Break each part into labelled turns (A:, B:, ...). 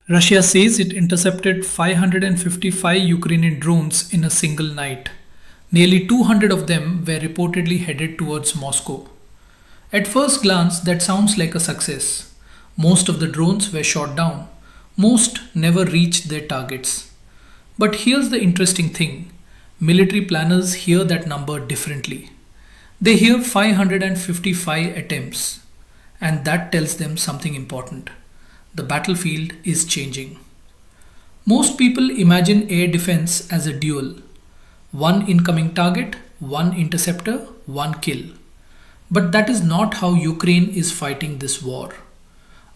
A: Russia says it intercepted 555 Ukrainian drones in a single night. Nearly 200 of them were reportedly headed towards Moscow. At first glance, that sounds like a success. Most of the drones were shot down. Most never reached their targets. But here's the interesting thing: military planners hear that number differently. They hear 555 attempts, and that tells them something important. The battlefield is changing. Most people imagine air defense as a duel: one incoming target, one interceptor, one kill. But that is not how Ukraine is fighting this war.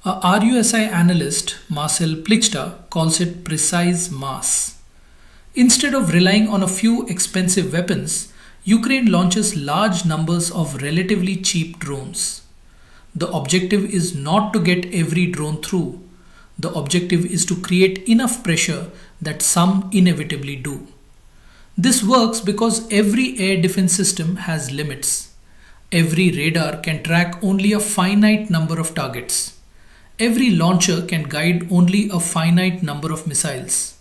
A: A RUSI analyst, Marcel Plichta, calls it precise mass. Instead of relying on a few expensive weapons, Ukraine launches large numbers of relatively cheap drones. The objective is not to get every drone through. The objective is to create enough pressure that some inevitably do. This works because every air defense system has limits. Every radar can track only a finite number of targets. Every launcher can guide only a finite number of missiles.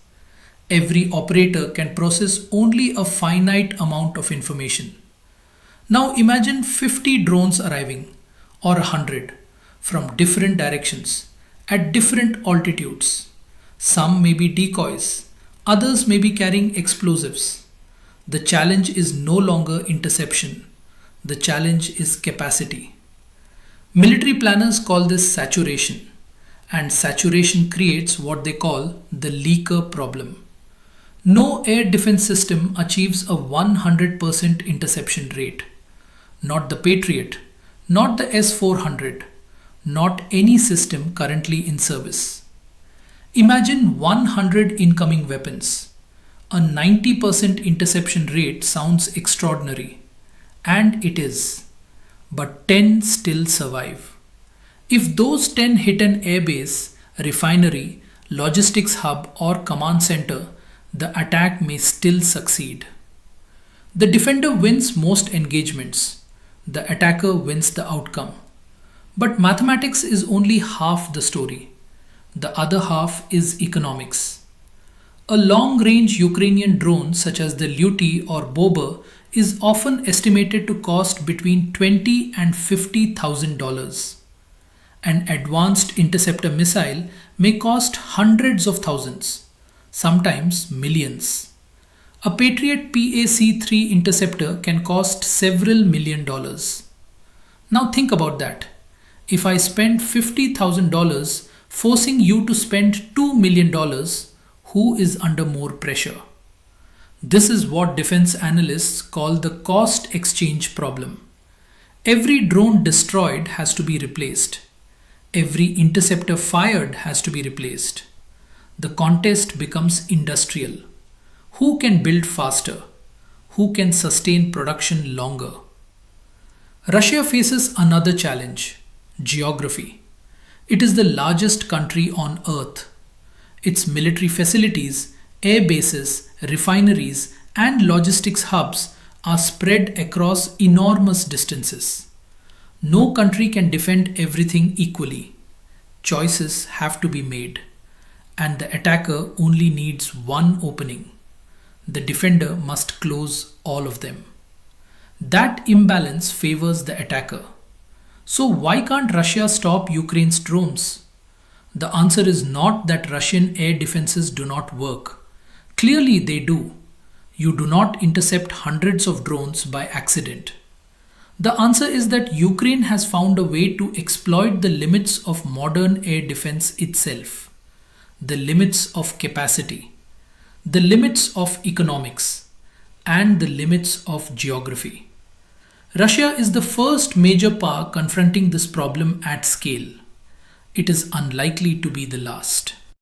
A: Every operator can process only a finite amount of information. Now imagine 50 drones arriving, or 100, from different directions, at different altitudes. Some may be decoys, others may be carrying explosives. The challenge is no longer interception. The challenge is capacity. Military planners call this saturation, and saturation creates what they call the leaker problem. No air defense system achieves a 100% interception rate. Not the Patriot, not the S-400, not any system currently in service. Imagine 100 incoming weapons. A 90% interception rate sounds extraordinary, and it is. But 10 still survive. If those 10 hit an airbase, refinery, logistics hub, or command center, the attack may still succeed. The defender wins most engagements. The attacker wins the outcome. But mathematics is only half the story. The other half is economics. A long-range Ukrainian drone such as the Luty or Bober is often estimated to cost between $20,000 and $50,000. An advanced interceptor missile may cost hundreds of thousands, sometimes millions. A Patriot PAC-3 interceptor can cost several $1 million. Now think about that. If I spend $50,000 forcing you to spend $2 million, who is under more pressure? This is what defense analysts call the cost exchange problem. Every drone destroyed has to be replaced. Every interceptor fired has to be replaced. The contest becomes industrial. Who can build faster? Who can sustain production longer? Russia faces another challenge: geography. It is the largest country on earth. Its military facilities, air bases, refineries, and logistics hubs are spread across enormous distances. No country can defend everything equally. Choices have to be made, and the attacker only needs one opening. The defender must close all of them. That imbalance favors the attacker. So why can't Russia stop Ukraine's drones? The answer is not that Russian air defenses do not work. Clearly they do. You do not intercept hundreds of drones by accident. The answer is that Ukraine has found a way to exploit the limits of modern air defense itself, the limits of capacity, the limits of economics, and the limits of geography. Russia is the first major power confronting this problem at scale. It is unlikely to be the last.